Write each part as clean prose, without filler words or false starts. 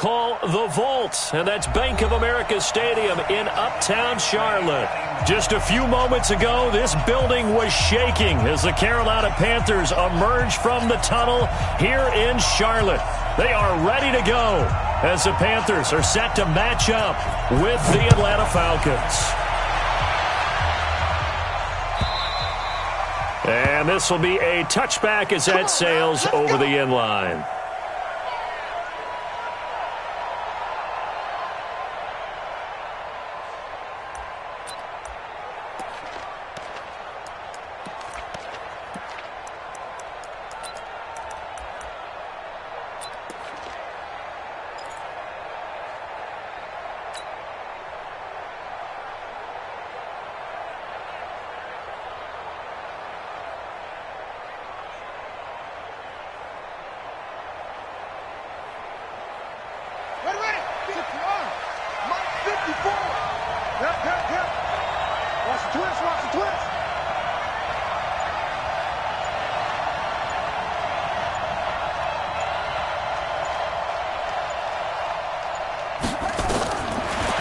call the Vault, and that's Bank of America Stadium in Uptown Charlotte. Just a few moments ago, this building was shaking as the Carolina Panthers emerged from the tunnel here in Charlotte. They are ready to go as the Panthers are set to match up with the Atlanta Falcons. And this will be a touchback as that sails over the end line.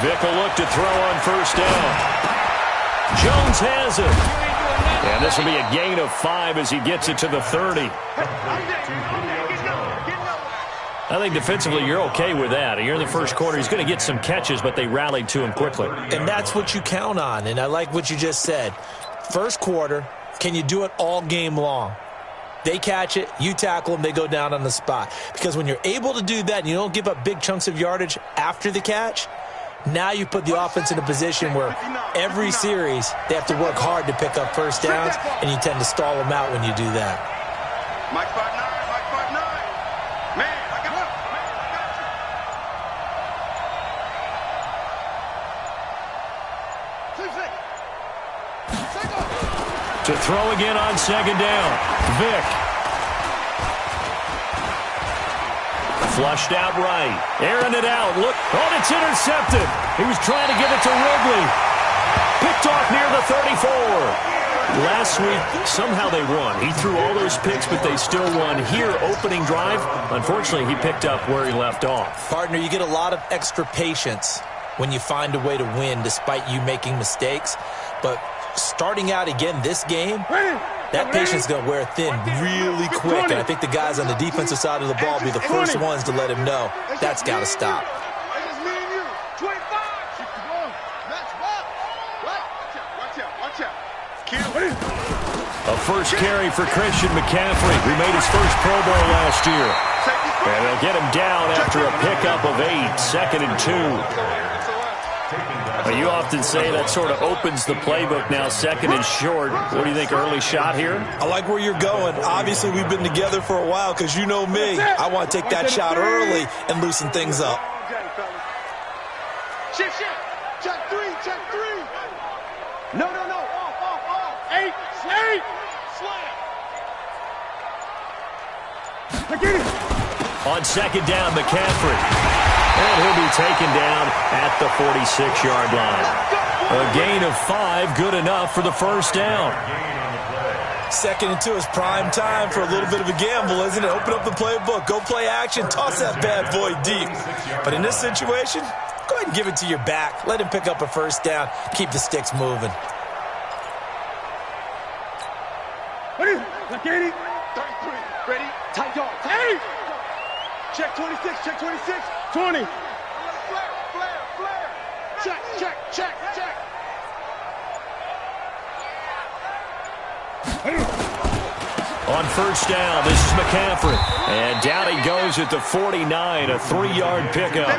Vick will look to throw on first down. Jones has it. And this will be a gain of 5 as he gets it to the 30. I think defensively you're okay with that. You're in the first quarter. He's going to get some catches, but they rallied to him quickly. And that's what you count on, and I like what you just said. First quarter, can you do it all game long? They catch it, you tackle them, they go down on the spot. Because when you're able to do that and you don't give up big chunks of yardage after the catch, now you put the offense in a position where every series they have to work hard to pick up first downs, and you tend to stall them out when you do that. Mike 5'9", Mike 5'9". Man, I got you. To throw again on second down. Vick. Flushed out right. Airing it out. Look. Oh, it's intercepted. He was trying to give it to Ridley. Picked off near the 34. Last week, somehow they won. He threw all those picks, but they still won. Here, opening drive, unfortunately, he picked up where he left off. Partner, you get a lot of extra patience when you find a way to win despite you making mistakes. But starting out again this game, that patience is going to wear thin really quick. And I think the guys on the defensive side of the ball will be the first ones to let him know that's got to stop. A first carry for Christian McCaffrey, who made his first Pro Bowl last year. And they'll get him down after a pickup of 8, 2nd and 2. You often say that sort of opens the playbook now, 2nd and short. What do you think, early shot here? I like where you're going. Obviously, we've been together for a while because you know me. I want to take that shot early and loosen things up. Shift. Check 3. No. Off. 8. Slam. On second down, McCaffrey. And he'll be taken down at the 46-yard line. A gain of 5, good enough for the first down. 2nd and 2 is prime time for a little bit of a gamble, isn't it? Open up the playbook, go play action, toss that bad boy deep. But in this situation, go ahead and give it to your back. Let him pick up a first down. Keep the sticks moving. Ready? 33. Ready? Tight yard. 8. Check 26. 20. Flare. Check. On first down, this is McCaffrey. And down he goes at the 49, a 3-yard pickup.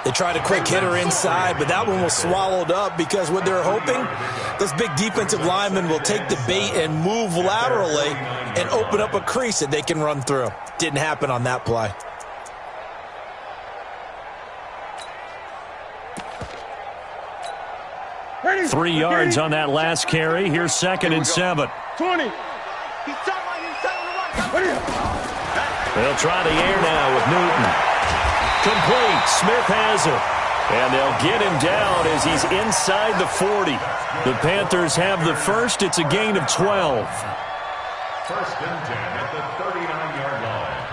They tried a quick hitter inside, but that one was swallowed up because what they're hoping, those big defensive linemen will take the bait and move laterally and open up a crease that they can run through. Didn't happen on that play. Ready. 3 yards on that last carry. Here's 2nd and 7. 20. They'll try the air now with Newton. Complete. Smith has it. And they'll get him down as he's inside the 40. The Panthers have the first. It's a gain of 12. 1st and 10 at the 39-yard line.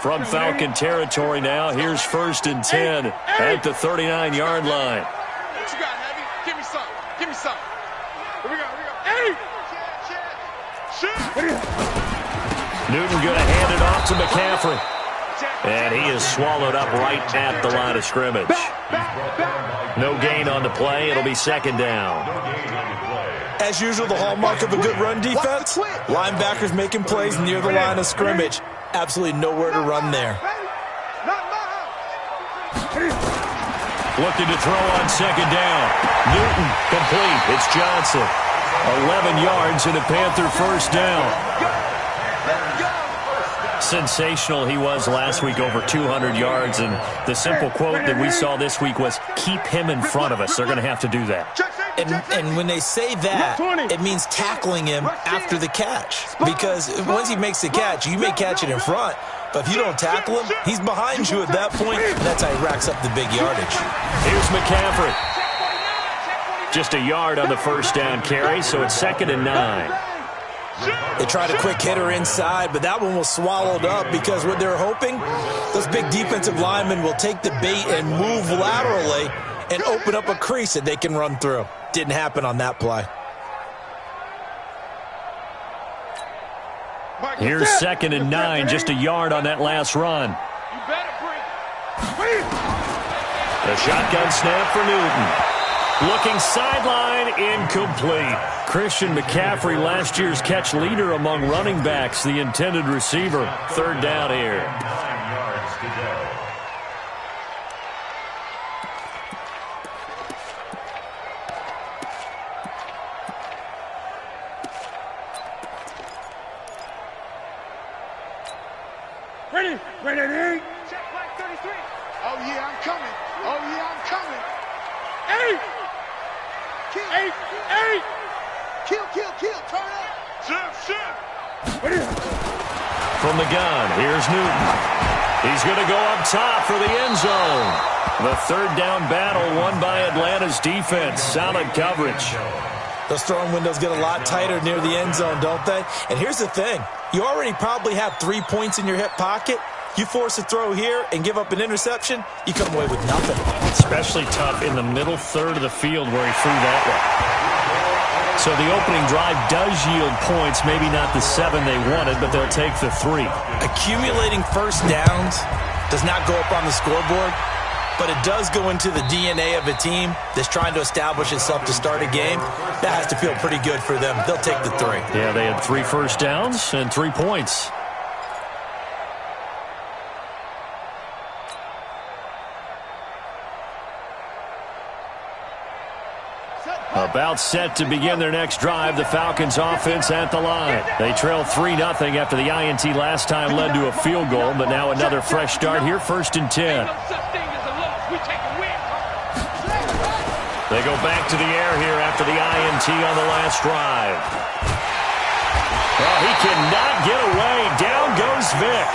From Falcon territory now, here's 1st and 10 at the 39-yard line. What you got, Heavy? Give me some. Give me some. Here we go. Newton going to hand it off to McCaffrey. And he is swallowed up right at the line of scrimmage. No gain on the play. It'll be 2nd down. As usual, the hallmark of a good run defense, linebackers making plays near the line of scrimmage. Absolutely nowhere to run there. Looking to throw on 2nd down. Newton complete. It's Johnson. 11 yards and a Panther 1st down. Sensational he was last week, over 200 yards. And the simple quote that we saw this week was, keep him in front of us. They're going to have to do that. And when they say that, it means tackling him after the catch. Because once he makes the catch, you may catch it in front. But if you don't tackle him, he's behind you at that point. And that's how he racks up the big yardage. Here's McCaffrey. Just a yard on the 1st down carry, so it's 2nd and 9. They tried a quick hitter inside, but that one was swallowed up because what they're hoping, those big defensive linemen will take the bait and move laterally and open up a crease that they can run through. Didn't happen on that play. Here's 2nd and 9, just a yard on that last run. The shotgun snap for Newton. Looking sideline, incomplete. Christian McCaffrey, last year's catch leader among running backs, the intended receiver. 3rd down here. Ready. Check flag 33. Oh, yeah, I'm coming. Hey! Kill. Turn up. Shift. From the gun, here's Newton. He's going to go up top for the end zone. The 3rd down battle won by Atlanta's defense. Solid coverage. Those throwing windows get a lot tighter near the end zone, don't they? And here's the thing. You already probably have 3 points in your hip pocket. You force a throw here and give up an interception, you come away with nothing. Especially tough in the middle third of the field where he threw that one. So the opening drive does yield points, maybe not the 7 they wanted, but they'll take the 3. Accumulating 1st downs does not go up on the scoreboard, but it does go into the DNA of a team that's trying to establish itself to start a game. That has to feel pretty good for them. They'll take the 3. Yeah, they had 3 first downs and 3 points. About set to begin their next drive, the Falcons offense at the line. They trail 3-0 after the INT last time led to a field goal, but now another fresh start here, 1st and 10. They go back to the air here after the INT on the last drive. Well, he cannot get away. Down goes Vic.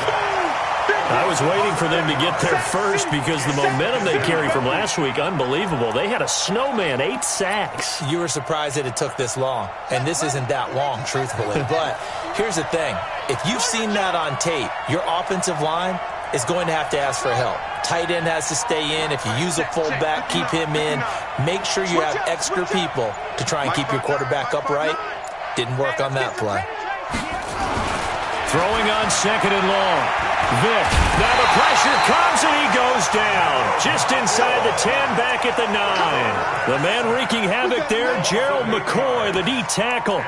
I was waiting for them to get there first because the momentum they carry from last week, unbelievable. They had a snowman, 8 sacks. You were surprised that it took this long, and this isn't that long, truthfully. But here's the thing. If you've seen that on tape, your offensive line is going to have to ask for help. Tight end has to stay in. If you use a fullback, keep him in. Make sure you have extra people to try and keep your quarterback upright. Didn't work on that play. Throwing on 2nd and long. Vic, now the pressure comes and he goes down. Just inside the 10, back at the 9. The man wreaking havoc there, Gerald McCoy, the D tackle.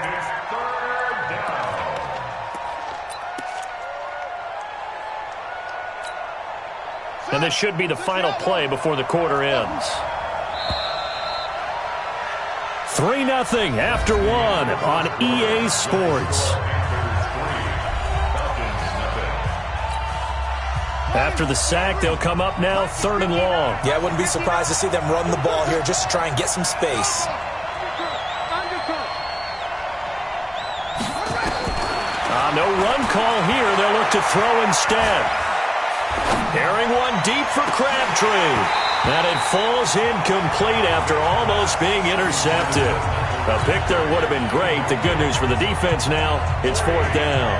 And this should be the final play before the quarter ends. 3-0 after 1 on EA Sports. After the sack, they'll come up now 3rd and long. Yeah, I wouldn't be surprised to see them run the ball here just to try and get some space. No run call here. They'll look to throw instead. Airing one deep for Crabtree. And it falls incomplete after almost being intercepted. A pick there would have been great. The good news for the defense now, it's 4th down.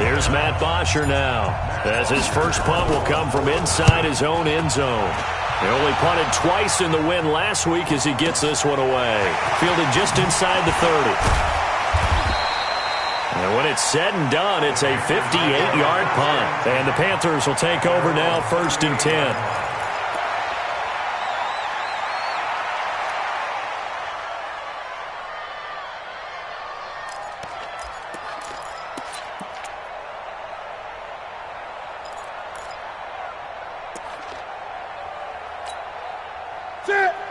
Here's Matt Bosher now, as his first punt will come from inside his own end zone. He only punted twice in the win last week as he gets this one away. Fielded just inside the 30. And when it's said and done, it's a 58-yard punt. And the Panthers will take over now, 1st and 10.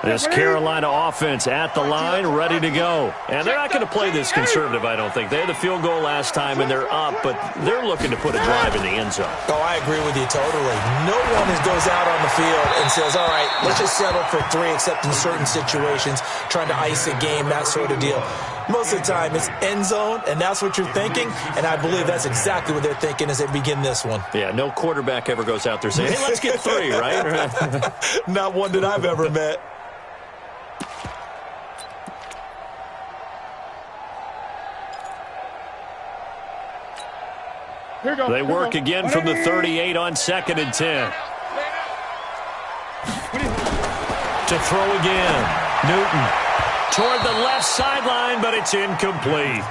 This Carolina offense at the line, ready to go. And they're not going to play this conservative, I don't think. They had the field goal last time, and they're up, but they're looking to put a drive in the end zone. Oh, I agree with you totally. No one goes out on the field and says, all right, let's just settle for 3, except in certain situations, trying to ice a game, that sort of deal. Most of the time, it's end zone, and that's what you're thinking, and I believe that's exactly what they're thinking as they begin this one. Yeah, no quarterback ever goes out there saying, hey, let's get 3, right? Not one that I've ever met. They work again from the 38 on 2nd and 10. To throw again. Newton toward the left sideline, but it's incomplete.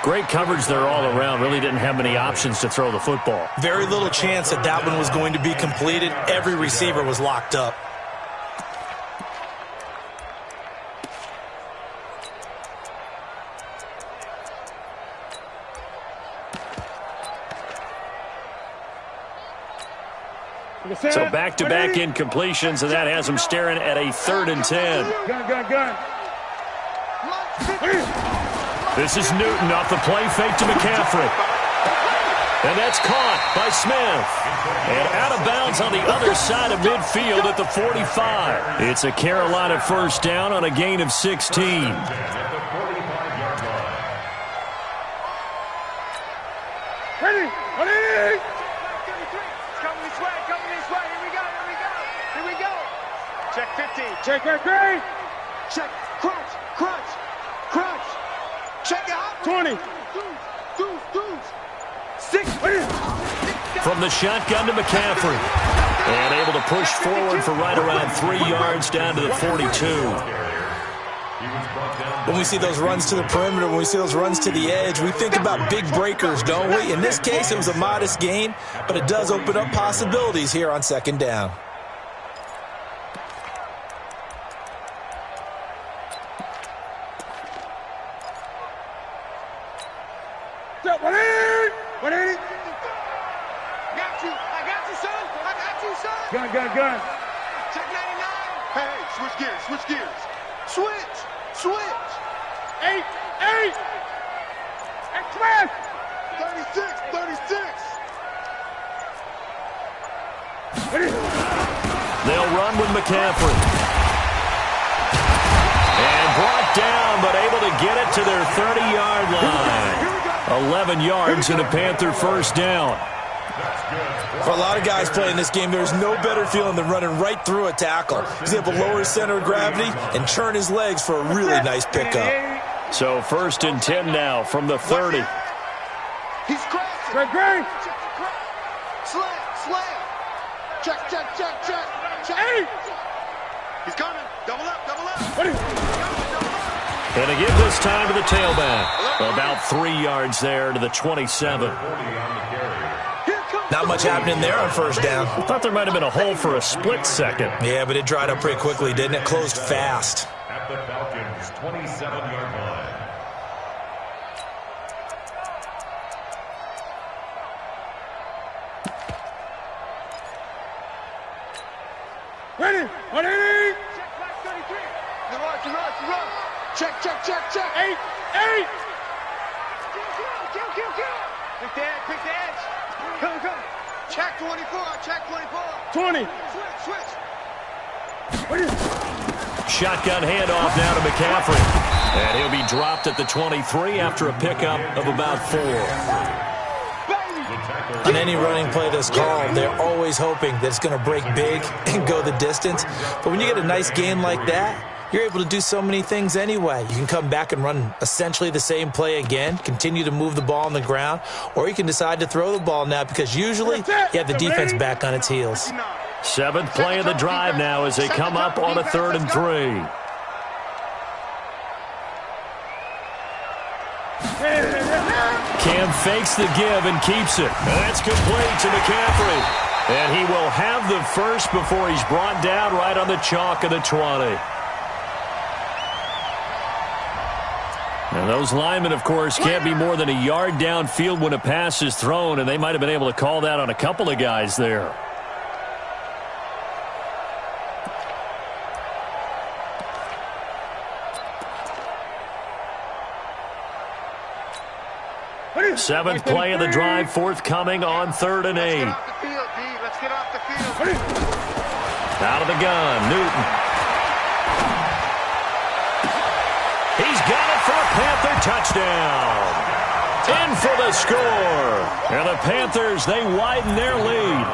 Great coverage there all around. Really didn't have many options to throw the football. Very little chance that that one was going to be completed. Every receiver was locked up. So back-to-back incompletions, and that has him staring at a 3rd and 10. Gun. This is Newton off the play fake to McCaffrey. And that's caught by Smith. And out of bounds on the other side of midfield at the 45. It's a Carolina 1st down on a gain of 16. Ready. Check 50. Check right there. Check. Crunch. Check out. 20. Deuce. 6. From the shotgun to McCaffrey. And able to push forward for right around 3 yards down to the 42. When we see those runs to the perimeter, when we see those runs to the edge, we think about big breakers, don't we? In this case, it was a modest gain, but it does open up possibilities here on 2nd down. Gun. Check 99. Hey, switch gears. Switch. 8. Express. 36. They'll run with McCaffrey. And brought down, but able to get it to their 30-yard line. 11 yards and a Panther 1st down. For a lot of guys playing this game, there's no better feeling than running right through a tackle. He's able to lower his center of gravity and churn his legs for a really nice pickup. So 1st and 10 now from the 30. He's crashing. Great. Slam. Check. 8. He's coming. Double up. And they give this time to the tailback. About 3 yards there to the 27. Not much happening there on 1st down. I thought there might have been a hole for a split second. Yeah, but it dried up pretty quickly, didn't it? Closed fast. At the Falcons' 27-yard line. Ready. Check flag 33. Run. Check. 8. Kill. Pick the edge. Come. Check 24. 20. Switch. Shotgun handoff now to McCaffrey. And he'll be dropped at the 23 after a pickup of about 4. On any running play that's called, they're always hoping that it's going to break big and go the distance. But when you get a nice gain like that, you're able to do so many things anyway. You can come back and run essentially the same play again, continue to move the ball on the ground, or you can decide to throw the ball now because usually you have the defense back on its heels. 7th play of the drive now as they come up on a 3rd and 3. Cam fakes the give and keeps it. That's complete to McCaffrey. And he will have the first before he's brought down right on the chalk of the 20. And those linemen, of course, can't be more than a yard downfield when a pass is thrown, and they might have been able to call that on a couple of guys there. Seventh play of the drive, forthcoming on 3rd and 8. Let's get off the field. Out of the gun, Newton. He's got it for a Panther touchdown. In for the score. And the Panthers, they widen their lead.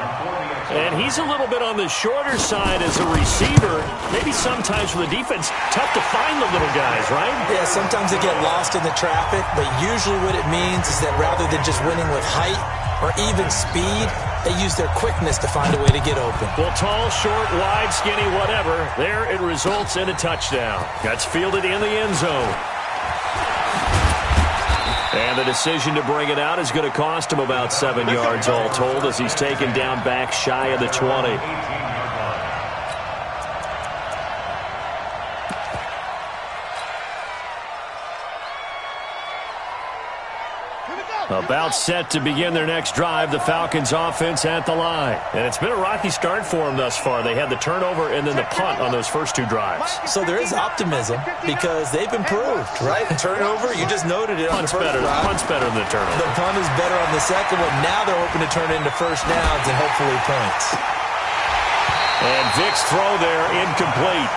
And he's a little bit on the shorter side as a receiver. Maybe sometimes for the defense, tough to find the little guys, right? Yeah, sometimes they get lost in the traffic, but usually what it means is that rather than just winning with height or even speed, they use their quickness to find a way to get open. Well, tall, short, wide, skinny, whatever, there it results in a touchdown. That's fielded in the end zone. And the decision to bring it out is going to cost him about 7 yards all told as he's taken down back shy of the 20. About set to begin their next drive, the Falcons offense at the line. And it's been a rocky start for them thus far. They had the turnover and then the punt on those first 2 drives. So there is optimism because they've improved, right? Turnover, you just noted it on the first drive. Punt's better than the turnover. The punt is better on the second one. Now they're hoping to turn it into first downs and hopefully points. And Vic's throw there incomplete.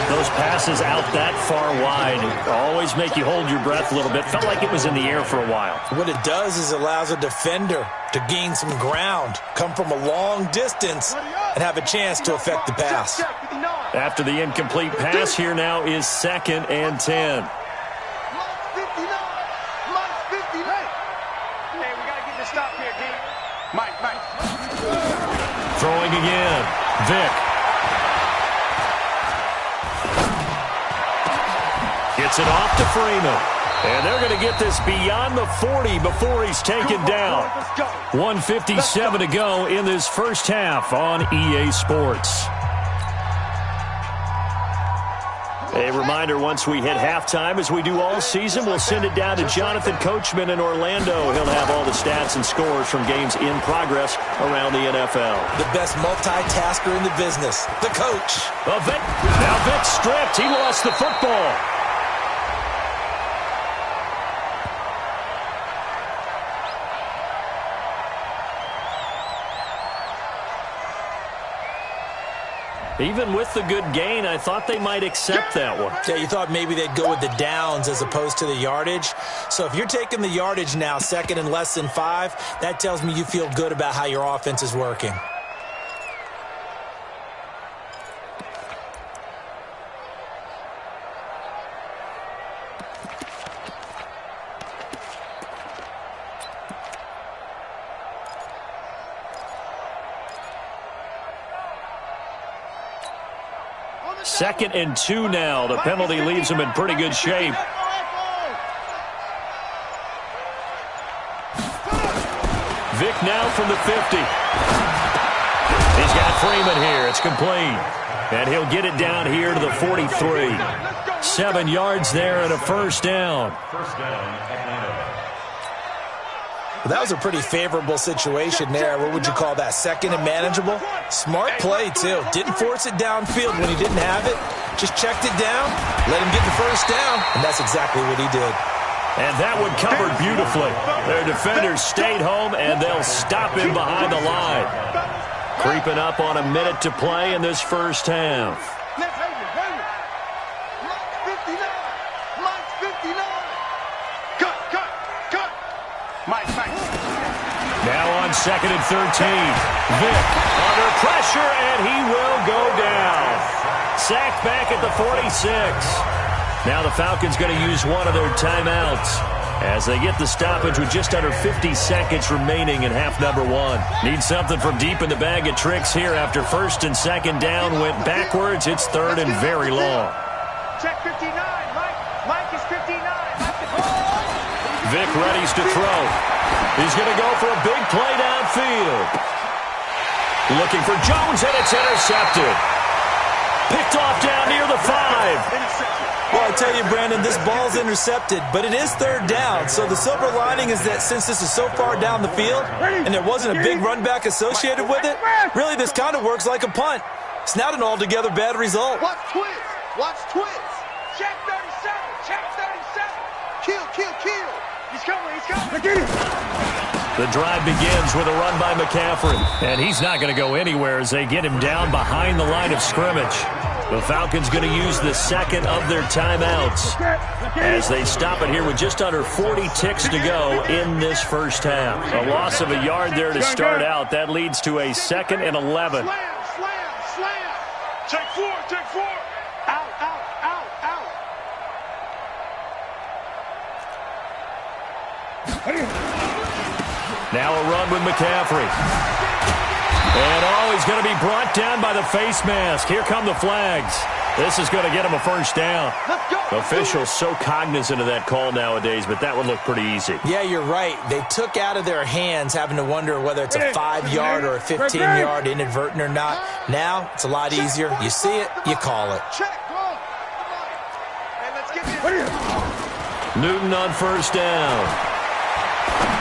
Those passes out that far wide always make you hold your breath a little bit. Felt like it was in the air for a while. What it does is it allows a defender to gain some ground, come from a long distance, and have a chance to affect the pass. After the incomplete pass, here now is 2nd and 10. Hey, we got to get this stop here, D. Mike. Throwing again. Vic. Gets it off to Freeman. And they're going to get this beyond the 40 before he's taken down. 1:57 to go in this first half on EA Sports. A reminder, once we hit halftime, as we do all season, we'll send it down to Jonathan Coachman in Orlando. He'll have all the stats and scores from games in progress around the NFL. The best multitasker in the business, the coach. Well, now Vic stripped. He lost the football. Even with the good gain, I thought they might accept that one. Yeah, you thought maybe they'd go with the downs as opposed to the yardage. So if you're taking the yardage now, 2nd and less than 5, that tells me you feel good about how your offense is working. Second and 2 now. The penalty leaves them in pretty good shape. Vic now from the 50. He's got Freeman here. It's complete. And he'll get it down here to the 43. 7 yards there and a first down. Well, that was a pretty favorable situation there. What would you call that? 2nd and manageable? Smart play, too. Didn't force it downfield when he didn't have it. Just checked it down, let him get the first down, and that's exactly what he did. And that one covered beautifully. Their defenders stayed home, and they'll stop him behind the line. Creeping up on a minute to play in this first half. Now on 2nd and 13. Vic under pressure, and he will go down. Sacked back at the 46. Now the Falcons going to use one of their timeouts as they get the stoppage with just under 50 seconds remaining in half number one. Need something from deep in the bag of tricks here after first and second down went backwards. It's third and very long. Check 59. Mike is 59. Vic readies to throw. He's going to go for a big play downfield. Looking for Jones, and it's intercepted. Picked off down near the 5. Well, I tell you, Brandon, this ball's intercepted, but it is third down. So the silver lining is that since this is so far down the field and there wasn't a big run back associated with it, really this kind of works like a punt. It's not an altogether bad result. Watch twist. Watch twist. Check 37. Check 37. Kill. He's coming. The drive begins with a run by McCaffrey, and he's not going to go anywhere as they get him down behind the line of scrimmage. The Falcons going to use the second of their timeouts as they stop it here with just under 40 ticks to go in this first half. A loss of a yard there to start out. That leads to a 2nd and 11. Slam. Check 4. Out. Now a run with McCaffrey. And he's going to be brought down by the face mask. Here come the flags. This is going to get him a first down. Officials so cognizant of that call nowadays, but that would look pretty easy. Yeah, you're right. They took out of their hands having to wonder whether it's a 5-yard or a 15-yard inadvertent or not. Now it's a lot easier. You see it, you call it. Newton on first down.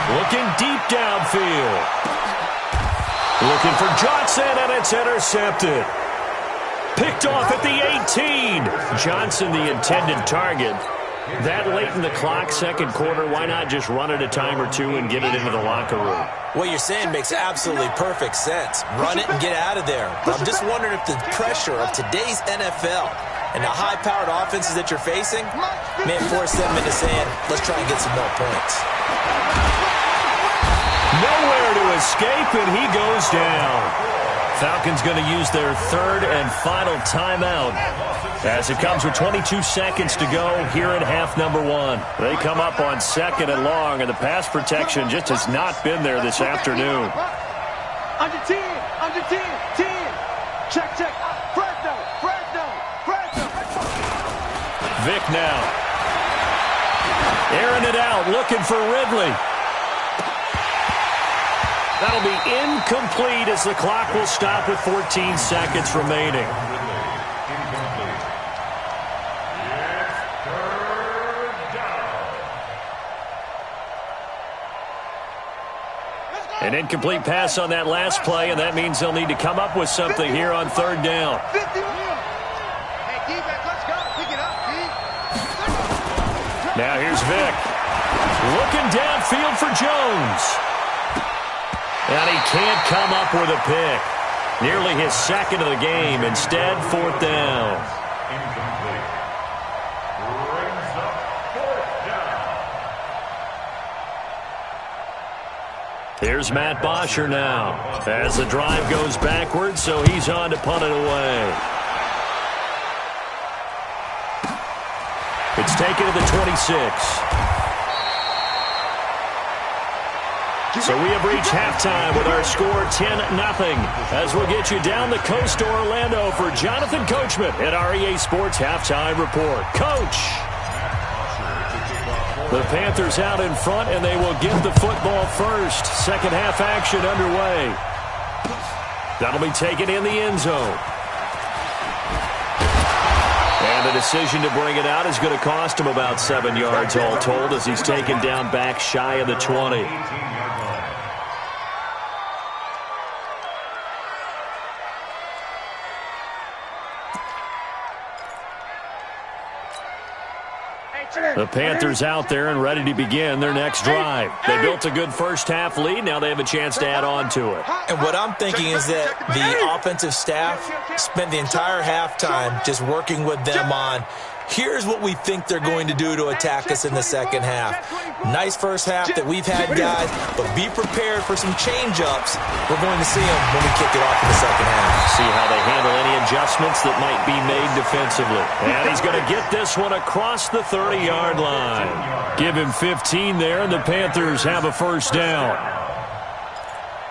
Looking deep downfield. Looking for Johnson, and it's intercepted. Picked off at the 18. Johnson, the intended target. That late in the clock, second quarter, why not just run it a time or two and get it into the locker room? What you're saying makes absolutely perfect sense. Run it and get out of there. But I'm just wondering if the pressure of today's NFL and the high-powered offenses that you're facing may force them into saying, let's try and get some more points. Nowhere to escape, and he goes down. Falcons going to use their third and final timeout as it comes with 22 seconds to go here in half number one. They come up on 2nd and long, and the pass protection just has not been there this afternoon. Under 10. Check. Fresno. Vic now. Airing it out, looking for Ridley. That'll be incomplete as the clock will stop with 14 seconds remaining. An incomplete pass on that last play, and that means they'll need to come up with something here on third down. Now here's Vic. Looking downfield for Jones. And he can't come up with a pick. Nearly his second of the game. Instead, fourth down. Incomplete. Brings up fourth down. Here's Matt Bosher now as the drive goes backwards, so he's on to punt it away. It's taken to the 26. So we have reached halftime with our score 10-0 as we'll get you down the coast to Orlando for Jonathan Coachman at our EA Sports Halftime Report. Coach! The Panthers out in front, and they will get the football first. Second half action underway. That'll be taken in the end zone. And the decision to bring it out is going to cost him about 7 yards all told as he's taken down back shy of the 20. The Panthers out there and ready to begin their next drive. They built a good first half lead. Now they have a chance to add on to it. And what I'm thinking is that the offensive staff spent the entire halftime just working with them on Here's what we think they're going to do to attack us in the second half. Nice first half that we've had, guys, but be prepared for some change-ups. We're going to see them when we kick it off in the second half. See how they handle any adjustments that might be made defensively. And he's going to get this one across the 30-yard line. Give him 15 there, and the Panthers have a first down.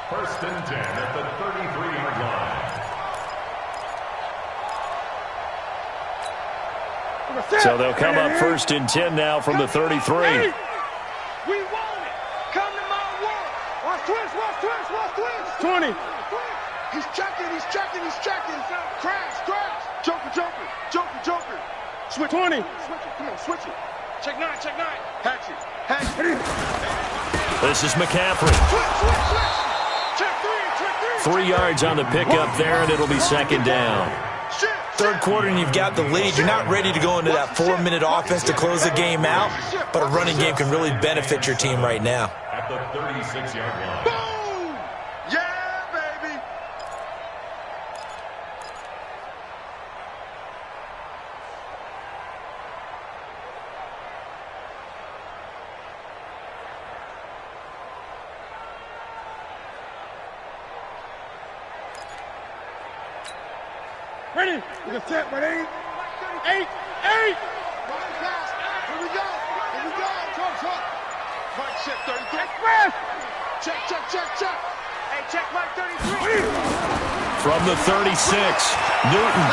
First and 10 at the 33-yard line. So they'll come up first and 10 now from the 33. We want it. Come to my world. Watch twist. 20. He's checking. Crash. Joker. Switch. 20. Come on, switch it. Check nine. Hatch it. This is McCaffrey. Switch. Check 3. 3 yards on the pickup there, and it'll be second down. Third quarter and you've got the lead. You're not ready to go into that 4-minute offense to close the game out, but a running game can really benefit your team right now. At the 36-yard line. Boom! Yeah, baby! Ready? You can set, but 8. Here we go. Talk. Mike, check 33. Express. Check. Hey, check Mike 33. From the 36, Newton.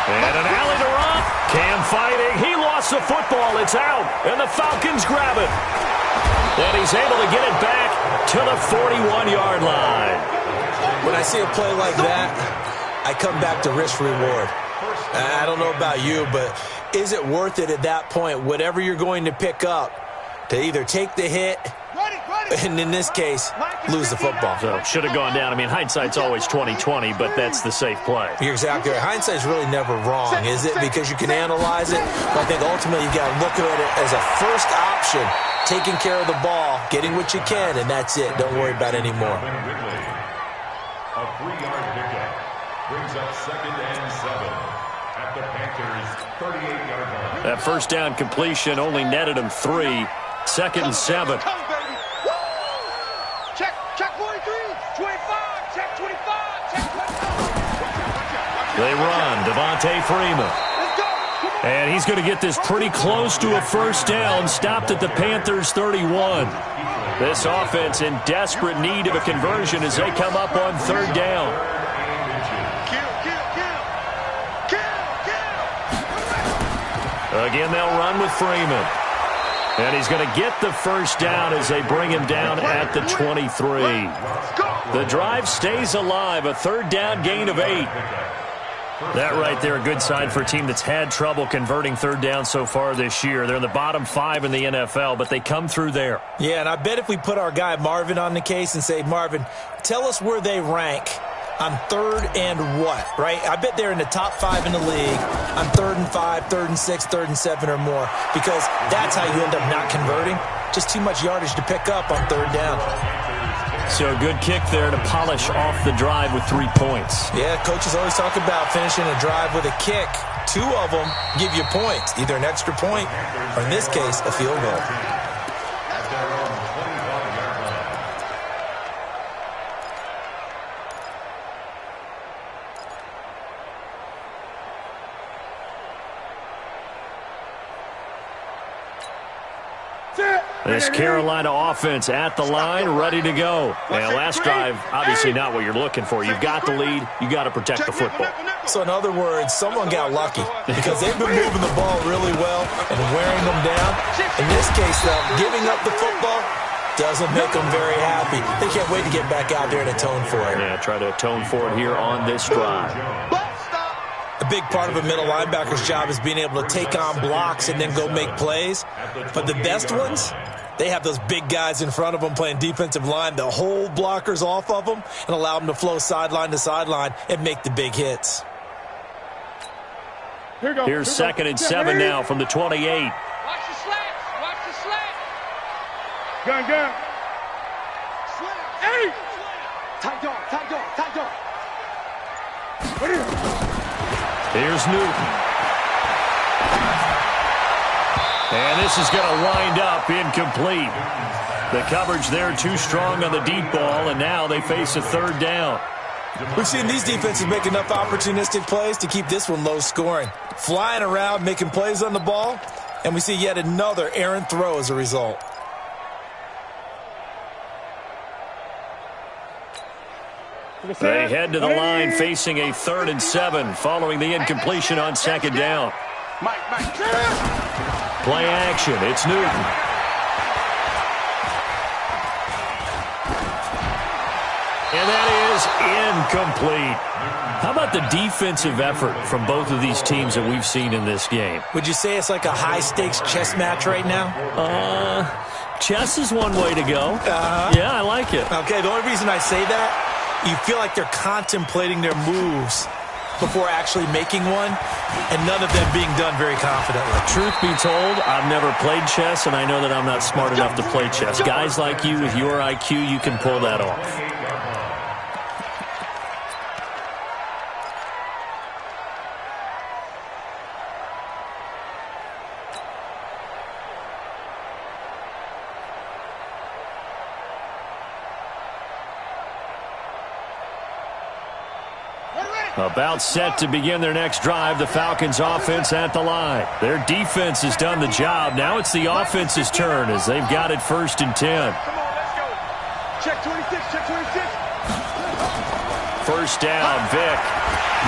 And an alley to Rob. Cam fighting. He lost the football. It's out. And the Falcons grab it. And he's able to get it back to the 41-yard line. When I see a play like that, I come back to risk-reward. I don't know about you, but is it worth it at that point, whatever you're going to pick up, to either take the hit, and in this case, lose the football? So should have gone down. I mean, hindsight's always 20/20, but that's the safe play. You're exactly right. Hindsight's really never wrong, is it? Because you can analyze it, but I think ultimately you got to look at it as a first option, taking care of the ball, getting what you can, and that's it. Don't worry about it anymore. A 3-yard pickup brings up second and 7 at the Panthers' 38-yard line. That first down completion only netted him 3. Second and 7. Come, baby. Woo! Check 43. 25. Check 25. Check 25. They run. Devontae Freeman. Let's go. And he's going to get this pretty close to a first down. Stopped at the Panthers' 31. This offense in desperate need of a conversion as they come up on third down. Again, they'll run with Freeman. And he's going to get the first down as they bring him down at the 23. The drive stays alive. A third down gain of 8. That right there, a good sign for a team that's had trouble converting third down so far this year. They're in the bottom 5 in the NFL, but they come through there. Yeah, and I bet if we put our guy Marvin on the case and say, Marvin, tell us where they rank on third and what, right? I bet they're in the top 5 in the league on 3rd and 5, 3rd and 6, 3rd and 7 or more, because that's how you end up not converting. Just too much yardage to pick up on third down. So a good kick there to polish off the drive with 3 points. Yeah, coaches always talk about finishing a drive with a kick. 2 of them give you points, either an extra point or, in this case, a field goal. This Carolina offense at the line, ready to go. And last drive, obviously not what you're looking for. You've got the lead. You got to protect the football. So in other words, someone got lucky because they've been moving the ball really well and wearing them down. In this case, though, giving up the football doesn't make them very happy. They can't wait to get back out there and atone for it. Yeah, try to atone for it here on this drive. A big part of a middle linebacker's job is being able to take on blocks and then go make plays. But the best ones, they have those big guys in front of them playing defensive line that hold blockers off of them and allow them to flow sideline to sideline and make the big hits. Here's second and 7 now from the 28. Watch the slats. Watch the slats. Gun. Hey! Tight dog. Here's Newton. And this is going to wind up incomplete. The coverage there too strong on the deep ball, and now they face a third down. We've seen these defenses make enough opportunistic plays to keep this one low scoring. Flying around, making plays on the ball, and we see yet another errant throw as a result. They head to the line facing a 3rd and 7 following the incompletion on 2nd down. Play action. It's Newton. And that is incomplete. How about the defensive effort from both of these teams that we've seen in this game? Would you say it's like a high-stakes chess match right now? Chess is one way to go. Yeah, I like it. Okay, the only reason I say that, you feel like they're contemplating their moves before actually making one, and none of them being done very confidently. Truth be told, I've never played chess, and I know that I'm not smart enough to play chess. Guys like you with your IQ, you can pull that off. About set to begin their next drive, the Falcons offense at the line. Their defense has done the job. Now it's the offense's turn as they've got it 1st and 10. Come on, let's go. Check 26, check 26. 1st down, Vic.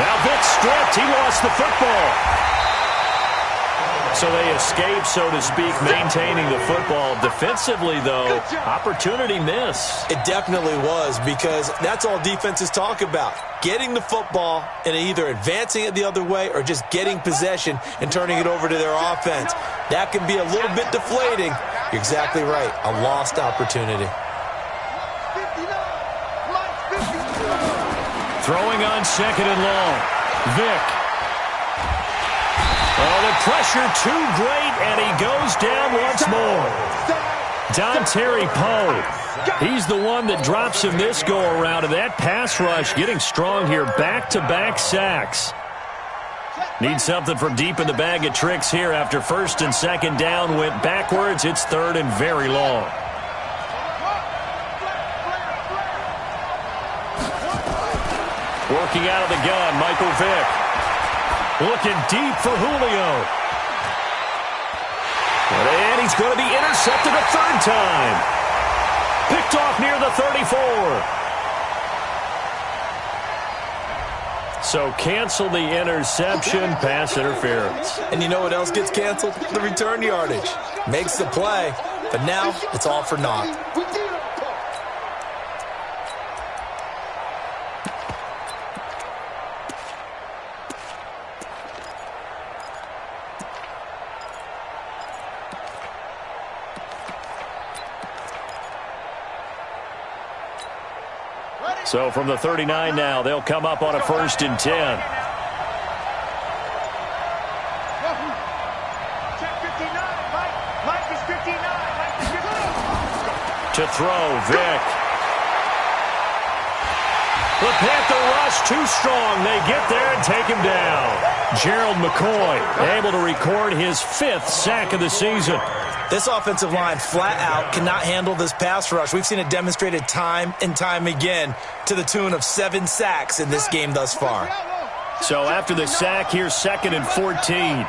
Now Vic stripped. He lost the football. So they escape, so to speak, maintaining the football. Defensively, though, opportunity miss. It definitely was, because that's all defenses talk about. Getting the football and either advancing it the other way or just getting possession and turning it over to their offense. That can be a little bit deflating. You're exactly right. A lost opportunity. Throwing on 2nd and long. Vic. Oh, the pressure too great, and he goes down once more. Dontari Poe. He's the one that drops him this go-around, and that pass rush getting strong here. Back-to-back sacks. Need something from deep in the bag of tricks here after 1st and 2nd down went backwards. It's 3rd and very long. Working out of the gun, Michael Vick. Looking deep for Julio. And he's going to be intercepted a 3rd time. Picked off near the 34. So cancel the interception, pass interference. And you know what else gets canceled? The return yardage. Makes the play, but now it's all for naught. So from the 39 now, they'll come up on a 1st and 10. To throw, Vic. The Panther rush too strong. They get there and take him down. Gerald McCoy able to record his 5th sack of the season. This offensive line flat out cannot handle this pass rush. We've seen it demonstrated time and time again to the tune of 7 sacks in this game thus far. So after the sack, here's 2nd and 14.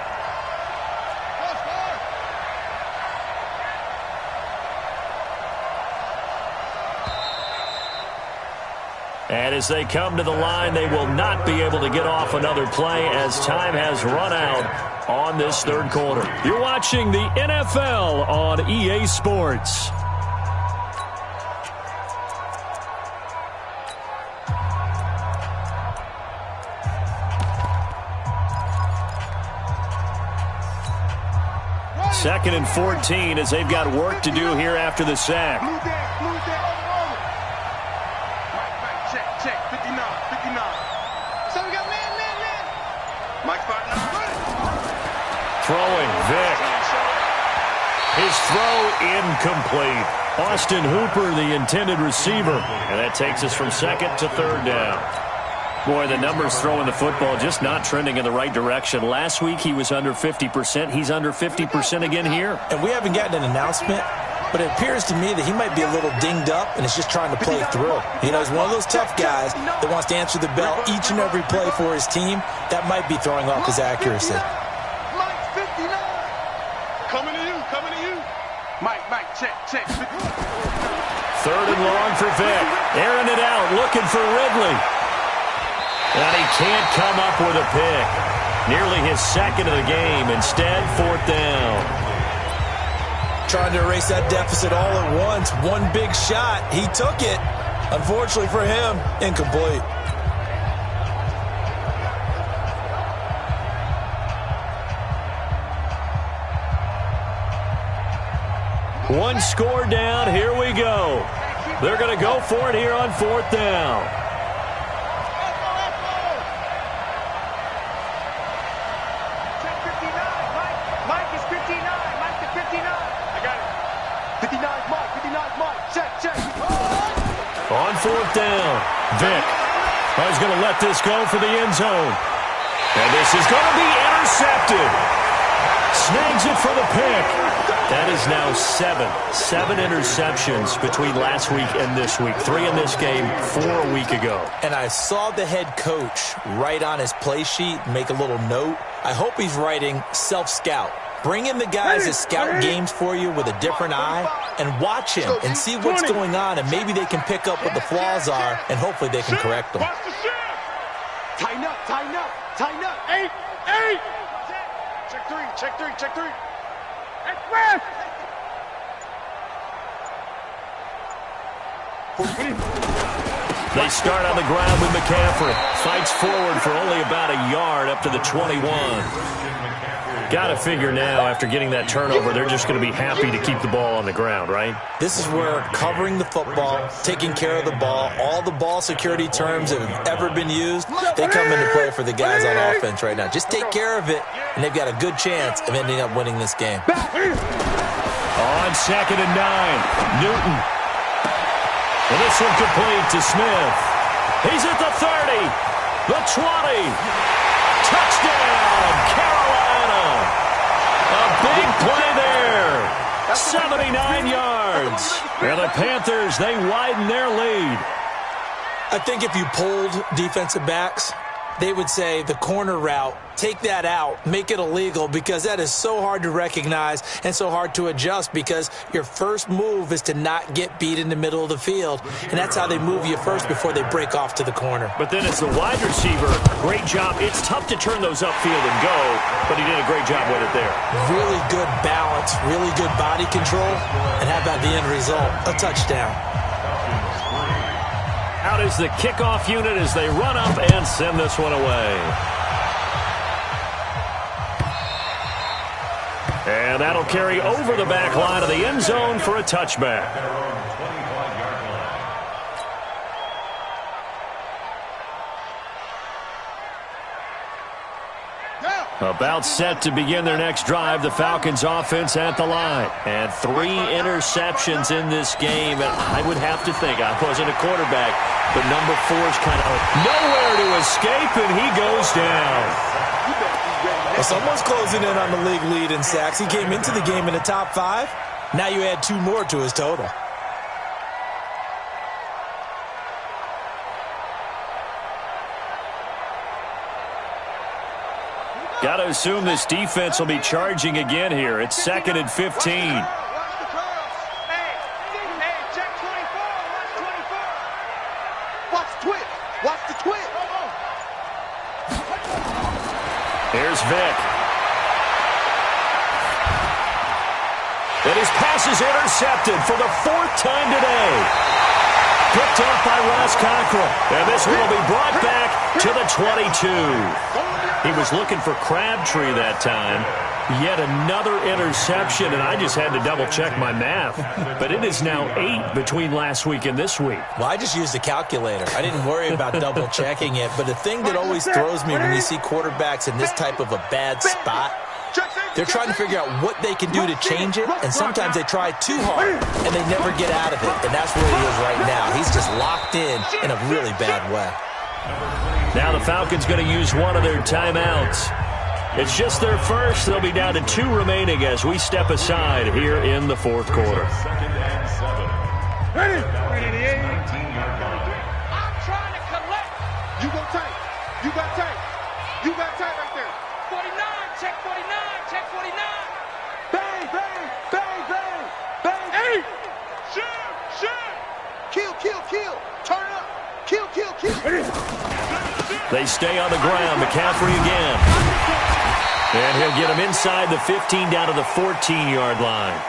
And as they come to the line, they will not be able to get off another play as time has run out on this 3rd quarter. You're watching the NFL on EA Sports. Second and 14 as they've got work to do here after the sack. Check, 59. So we got man. Mike partner. Throwing, Vic. His throw incomplete. Austin Hooper, the intended receiver. And that takes us from 2nd to 3rd down. Boy, the numbers throwing the football just not trending in the right direction. Last week he was under 50%. He's under 50% again here. And we haven't gotten an announcement, but it appears to me that he might be a little dinged up and is just trying to play through. You know, he's one of those tough guys that wants to answer the bell each and every play for his team. That might be throwing off his accuracy. Mike 59. Coming to you, coming to you. Mike, check. 3rd and long for Vic. Airing it out, looking for Ridley. And he can't come up with a pick. Nearly his 2nd of the game. Instead, 4th down. Trying to erase that deficit all at once. One big shot. He took it. Unfortunately for him, incomplete. One score down. Here we go. They're going to go for it here on 4th down. Mike is 59. Mike to 59. I got it. 59's Mike. 59's Mike. Check. On 4th down, Vic. He's going to let this go for the end zone. And this is going to be intercepted. Snags it for the pick. That is now 7 interceptions between last week and this week. 3 in this game, 4 a week ago. And I saw the head coach write on his play sheet, make a little note. I hope he's writing self-scout. Bring in the guys that scout games for you with a different eye and watch him and see what's going on, and maybe they can pick up what the flaws are, and hopefully they can correct them. Tighten up. 8. Check 3. Express. They start on the ground with McCaffrey. Fights forward for only about a yard up to the 21. Got to figure now, after getting that turnover, they're just going to be happy to keep the ball on the ground, right? This is where covering the football, taking care of the ball, all the ball security terms that have ever been used, they come into play for the guys on offense right now. Just take care of it, and they've got a good chance of ending up winning this game. On 2nd and 9, Newton. And this one complete to Smith. He's at the 30, the 20. Touchdown, Carolina. A big play there. 79 yards. And the Panthers, they widen their lead. I think if you polled defensive backs, they would say the corner route, take that out, make it illegal, because that is so hard to recognize and so hard to adjust, because your first move is to not get beat in the middle of the field, and that's how they move you first before they break off to the corner. But then as the wide receiver, great job. It's tough to turn those upfield and go, but he did a great job with it there. Really good balance, really good body control, and how about the end result? A touchdown. Out is the kickoff unit as they run up and send this one away. And that'll carry over the back line of the end zone for a touchback. About set to begin their next drive, the Falcons offense at the line. And 3 interceptions in this game. And I would have to think, I wasn't a quarterback, but number 4 is kind of nowhere to escape, and he goes down. Well, someone's closing in on the league lead in sacks. He came into the game in the top 5. Now you add 2 more to his total. Got to assume this defense will be charging again here. It's 2nd and 15. Hey, check 24. Watch the twist. Here's Vic. And his pass is intercepted for the 4th time today. Picked off by Ross Cockrell. And this one will be brought back to the 22. He was looking for Crabtree that time. Yet another interception, and I just had to double-check my math. But it is now 8 between last week and this week. Well, I just used a calculator. I didn't worry about double-checking it. But the thing that always throws me when you see quarterbacks in this type of a bad spot, they're trying to figure out what they can do to change it, and sometimes they try too hard, and they never get out of it. And that's where he is right now. He's just locked in a really bad way. Now the Falcons going to use one of their timeouts. It's just their first. They'll be down to 2 remaining as we step aside here in the fourth quarter. Second and 7. Ready? I'm trying to collect. You go tight. You got tight. You got tight right there. 49, check 49, check 49. Bang, bang, bang, bang, bang. Hey! Shoot! Kill, kill, kill. Turn up. Kill, kill, kill. Ready? They stay on the ground. McCaffrey again. And he'll get him inside the 15 down to the 14-yard line.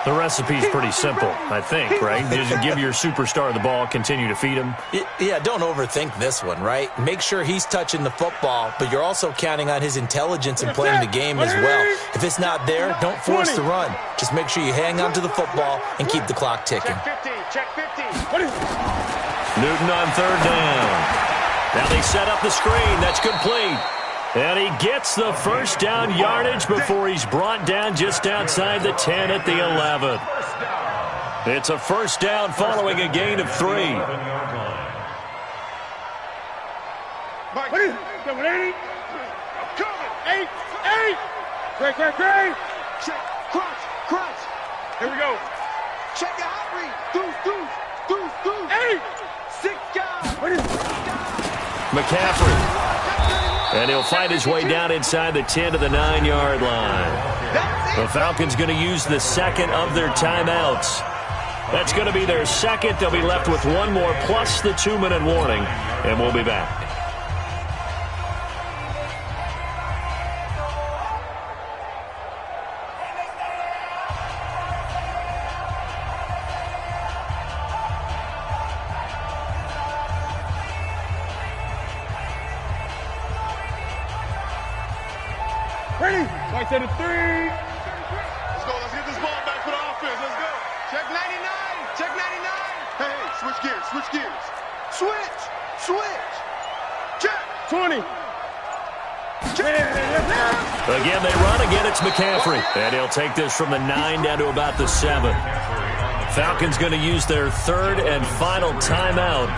The recipe's pretty simple, I think, right? Just give your superstar the ball, continue to feed him. Yeah, don't overthink this one, right? Make sure he's touching the football, but you're also counting on his intelligence in playing the game as well. If it's not there, don't force the run. Just make sure you hang on to the football and keep the clock ticking. Check 50. Newton on third down. Now they set up the screen. That's complete. And he gets the first down yardage before he's brought down just outside the 10 at the 11. It's a first down following a gain of 3. Mike, what is it? Double 80. I'm coming. 8. Great. Check, crunch. Here we go. Check the hot read. Deuce. 8. 6 guys. What is it? McCaffrey. And he'll fight his way down inside the 10 to the 9-yard line. The Falcons going to use the second of their timeouts. That's going to be their second. They'll be left with one more plus the 2-minute warning. And we'll be back. Ready? Mike said a 3. Let's go. Let's get this ball back for the offense. Let's go. Check 99. Check 99. Hey, switch gears. Switch. Check. 20. Again, they run. Again, it's McCaffrey. And he'll take this from the 9 down to about the 7. Falcons going to use their third and final timeout.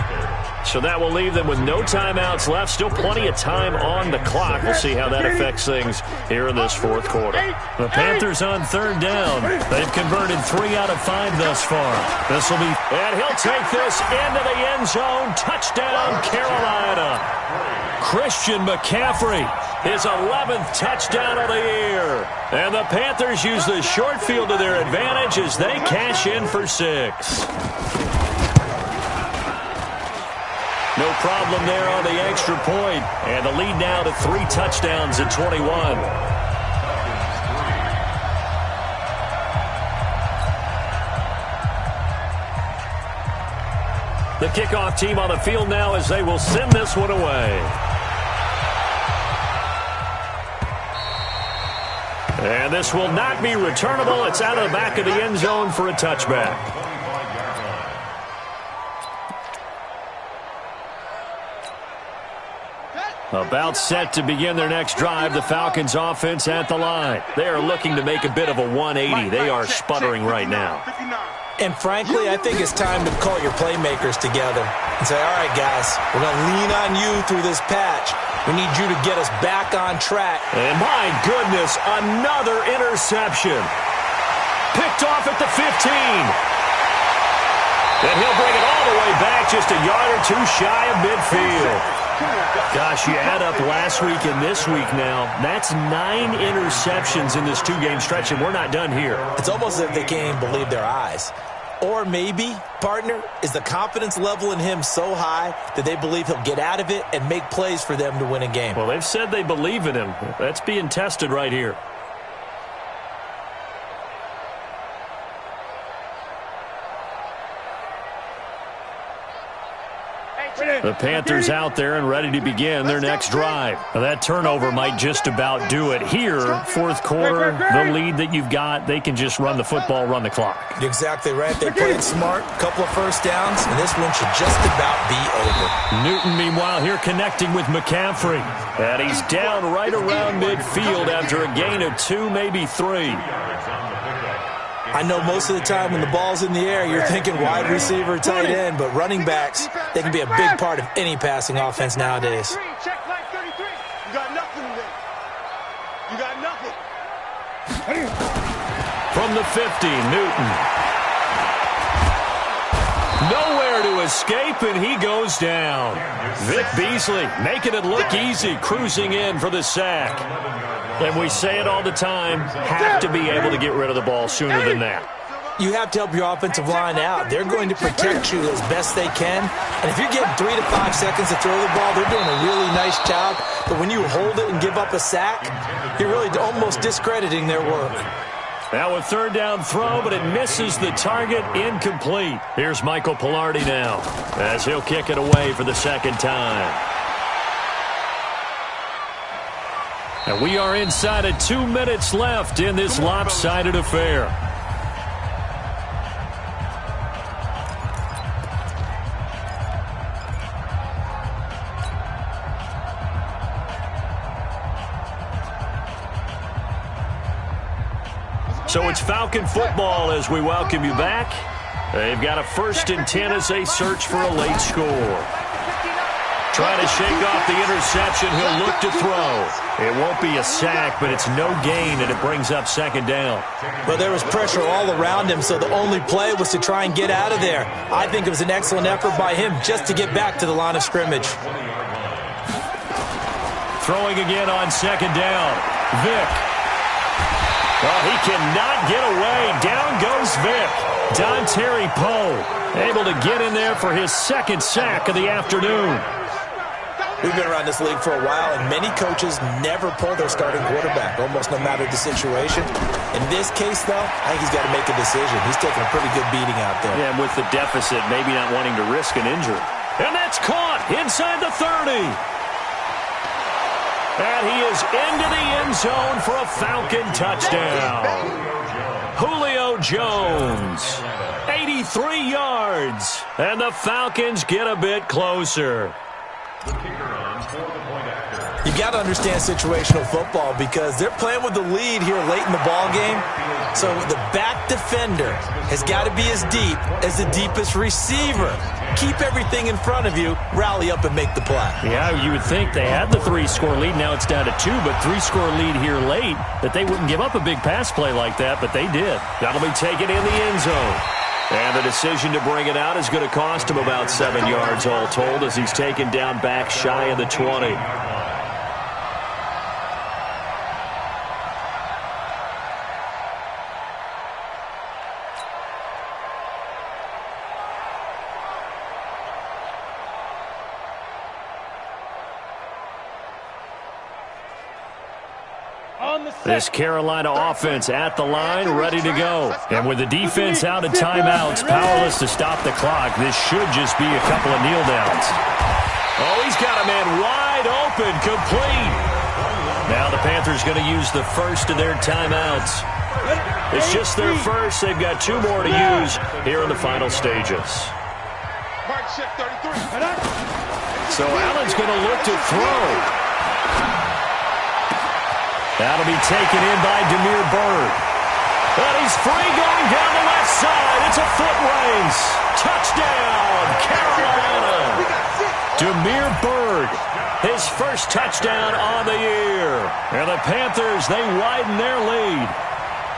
So that will leave them with no timeouts left. Still plenty of time on the clock. We'll see how that affects things here in this fourth quarter. The Panthers on third down. They've converted 3 out of 5 thus far. This will be, and he'll take this into the end zone. Touchdown, Carolina. Christian McCaffrey, his 11th touchdown of the year. And the Panthers use the short field to their advantage as they cash in for 6. No problem there on the extra point. And the lead now to 3 touchdowns at 21. The kickoff team on the field now as they will send this one away. And this will not be returnable. It's out of the back of the end zone for a touchback. About set to begin their next drive, the Falcons offense at the line. They are looking to make a bit of a 180. They are sputtering right now. And frankly, I think it's time to call your playmakers together and say, all right, guys, we're going to lean on you through this patch. We need you to get us back on track. And my goodness, another interception. Picked off at the 15. And he'll bring it all the way back just a yard or 2 shy of midfield. Gosh, you add up last week and this week now, that's 9 interceptions in this 2-game stretch, and we're not done here. It's almost as if they can't even believe their eyes. Or maybe, partner, is the confidence level in him so high that they believe he'll get out of it and make plays for them to win a game. Well, they've said they believe in him. That's being tested right here. The Panthers out there and ready to begin their next drive. Now, that turnover might just about do it here. Fourth quarter, the lead that you've got, they can just run the football, run the clock. You're exactly right. They played smart, couple of first downs, and this one should just about be over. Newton, meanwhile, here connecting with McCaffrey. And he's down right around midfield after a gain of 2, maybe 3. I know most of the time when the ball's in the air, you're thinking wide receiver, tight end, but running backs, they can be a big part of any passing offense nowadays. Check line 33. You got nothing there. You got nothing. From the 50, Newton. Nowhere to escape, and he goes down. Vic Beasley making it look easy, cruising in for the sack. And we say it all the time, have to be able to get rid of the ball sooner than that. You have to help your offensive line out. They're going to protect you as best they can. And if you're getting 3 to 5 seconds to throw the ball, they're doing a really nice job. But when you hold it and give up a sack, you're really almost discrediting their work. Now a third down throw, but it misses the target, incomplete. Here's Michael Pilardi now, as he'll kick it away for the second time. And we are inside of 2 minutes left in this lopsided affair. So it's Falcon football as we welcome you back. They've got a 1st and 10 as they search for a late score. Trying to shake off the interception, he'll look to throw. It won't be a sack, but it's no gain, and it brings up 2nd down. Well, there was pressure all around him, so the only play was to try and get out of there. I think it was an excellent effort by him just to get back to the line of scrimmage. Throwing again on 2nd down. Vic. Well, he cannot get away. Down goes Vic. Dontari Poe able to get in there for his 2nd sack of the afternoon. We've been around this league for a while, and many coaches never pull their starting quarterback, almost no matter the situation. In this case, though, I think he's got to make a decision. He's taking a pretty good beating out there. Yeah, and with the deficit, maybe not wanting to risk an injury. And that's caught inside the 30. And he is into the end zone for a Falcon touchdown. Julio Jones, 83 yards. And the Falcons get a bit closer. You got to understand situational football because they're playing with the lead here late in the ball game. So the back defender has got to be as deep as the deepest receiver. Keep everything in front of you, rally up and make the play. Yeah, you would think they had the 3-score lead. Now it's down to 2, but 3-score lead here late, that they wouldn't give up a big pass play like that, but they did. That'll be taken in the end zone. And the decision to bring it out is going to cost him about 7 yards all told as he's taken down back shy of the 20. This Carolina offense at the line, ready to go. And with the defense out of timeouts, powerless to stop the clock, this should just be a couple of kneel downs. Oh, he's got a man wide open, complete. Now the Panthers going to use the first of their timeouts. It's just their first. They've got 2 more to use here in the final stages. So Allen's going to look to throw. That'll be taken in by Demir Bird. And he's free going down the left side. It's a foot race. Touchdown, Carolina. Demir Bird, his first touchdown on the year. And the Panthers, they widen their lead.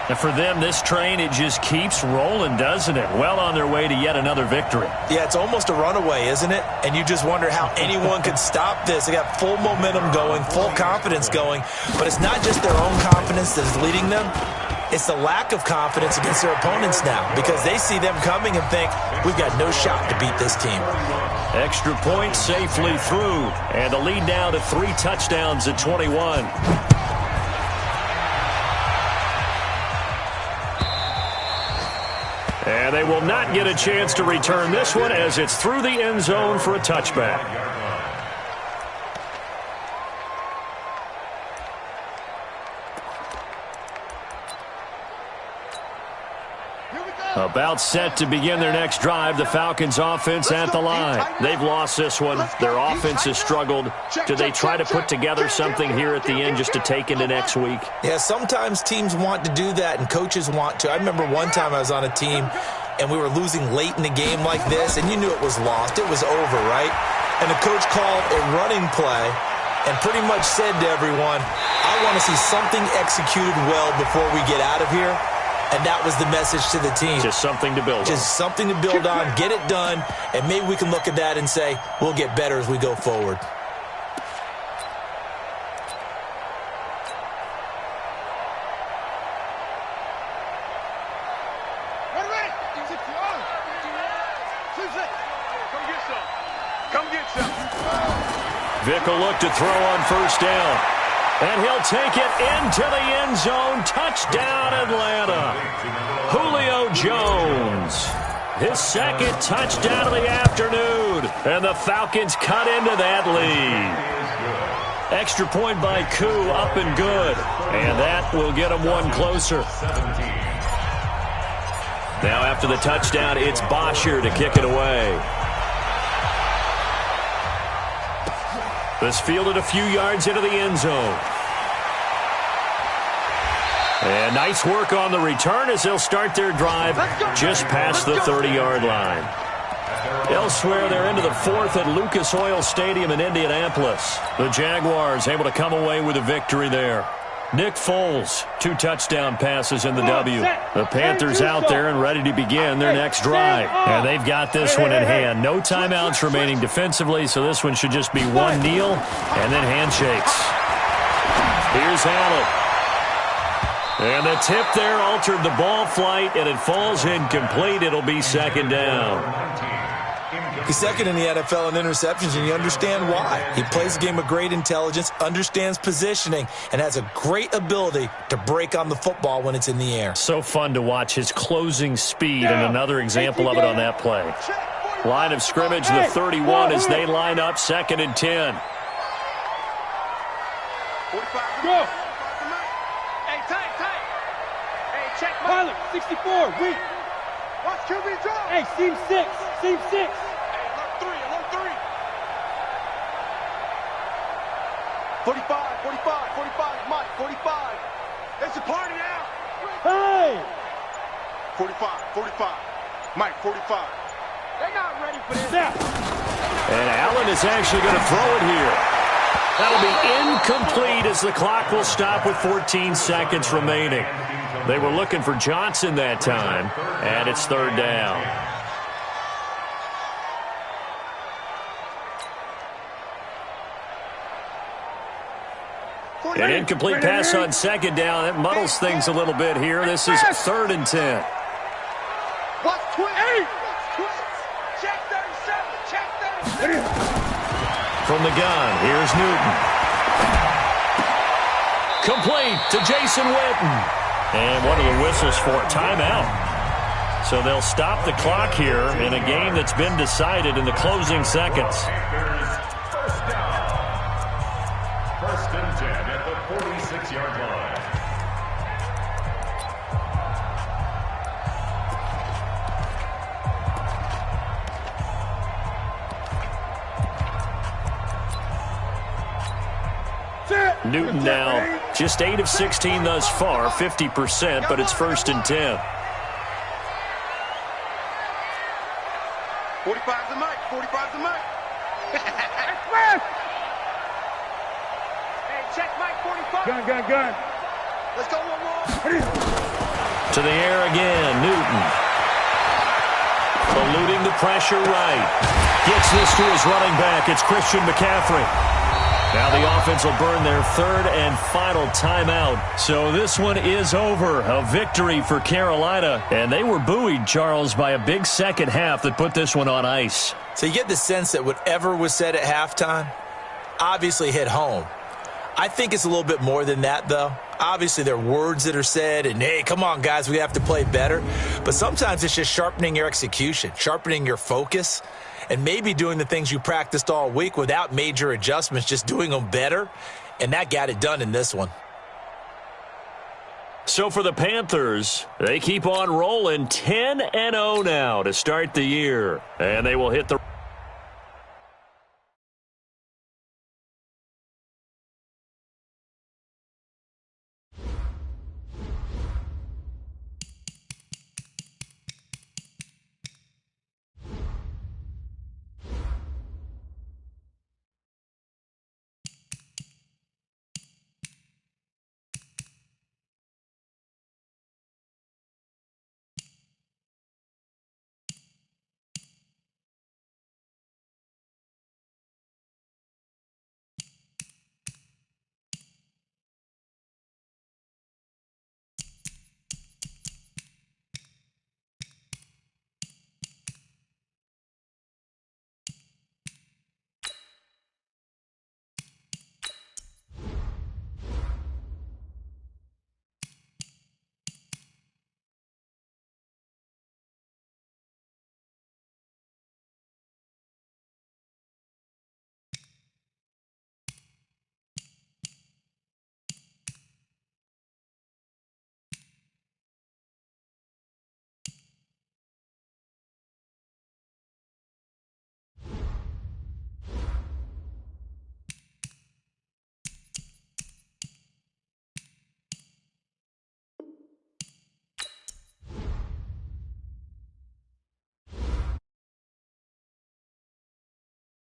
And for them, this train, it just keeps rolling, doesn't it? Well on their way to yet another victory. Yeah, it's almost a runaway, isn't it? And you just wonder how anyone could stop this. They got full momentum going, full confidence going. But it's not just their own confidence that is leading them. It's the lack of confidence against their opponents now because they see them coming and think, we've got no shot to beat this team. Extra point safely through. And the lead now to 3 touchdowns at 21. And they will not get a chance to return this one as it's through the end zone for a touchback. About set to begin their next drive, the Falcons offense at the line. They've lost this one. Their offense has struggled. Do they try to put together something here at the end just to take into next week? Yeah, sometimes teams want to do that and coaches want to. I remember one time I was on a team and we were losing late in the game like this, and you knew it was lost. It was over, right? And the coach called a running play and pretty much said to everyone, I want to see something executed well before we get out of here. And that was the message to the team. Just something to build on. Just something to build on, get it done, and maybe we can look at that and say, we'll get better as we go forward. Vic will look to throw on first down. And he'll take it into the end zone. Touchdown, Atlanta. Julio Jones. His second touchdown of the afternoon. And the Falcons cut into that lead. Extra point by Koo, up and good. And that will get them one closer. Now after the touchdown, it's Bosher to kick it away. This fielded a few yards into the end zone. And nice work on the return as they'll start their drive just past the 30-yard line. Elsewhere, they're into the fourth at Lucas Oil Stadium in Indianapolis. The Jaguars able to come away with a victory there. Nick Foles, 2 touchdown passes in the W. The Panthers out there and ready to begin their next drive. And they've got this one in hand. No timeouts remaining defensively, so this one should just be one kneel and then handshakes. Here's Allen. And the tip there altered the ball flight, and it falls incomplete. It'll be second down. He's second in the NFL in interceptions, and you understand why. He plays a game with great intelligence, understands positioning, and has a great ability to break on the football when it's in the air. So fun to watch his closing speed, and another example of it on that play. Line of scrimmage, the 31 as they line up, 2nd and 10. Go. Hey, tight. Hey, check Pilot, 64, weak. Watch QB drop. Hey, seam 6. Alert 3. 45, Mike, 45. It's a party now. Hey! 45. Mike, 45. They're not ready for this. And Allen is actually going to throw it here. That'll be incomplete as the clock will stop with 14 seconds remaining. They were looking for Johnson that time, and it's 3rd down. An incomplete pass on 2nd down. That muddles things a little bit here. This is 3rd and 10. Watch twist. Check 37. From the gun, here's Newton. Complete to Jason Witten. And what are the whistles for? Timeout. So they'll stop the clock here in a game that's been decided in the closing seconds. First and 10 at the 46-yard line. Newton now just 8 of 16 thus far, 50%, but it's 1st and 10. 45's the mic. Hey, check Mike 45. Gun. Let's go one more. To the air again, Newton. Eluding the pressure right. Gets this to his running back. It's Christian McCaffrey. Now the offense will burn their 3rd and final timeout. So this one is over. A victory for Carolina. And they were buoyed, Charles, by a big second half that put this one on ice. So you get the sense that whatever was said at halftime obviously hit home. I think it's a little bit more than that, though. Obviously, there are words that are said, and, hey, come on, guys, we have to play better. But sometimes it's just sharpening your execution, sharpening your focus, and maybe doing the things you practiced all week without major adjustments, just doing them better. And that got it done in this one. So for the Panthers, they keep on rolling 10-0 now to start the year. And they will hit the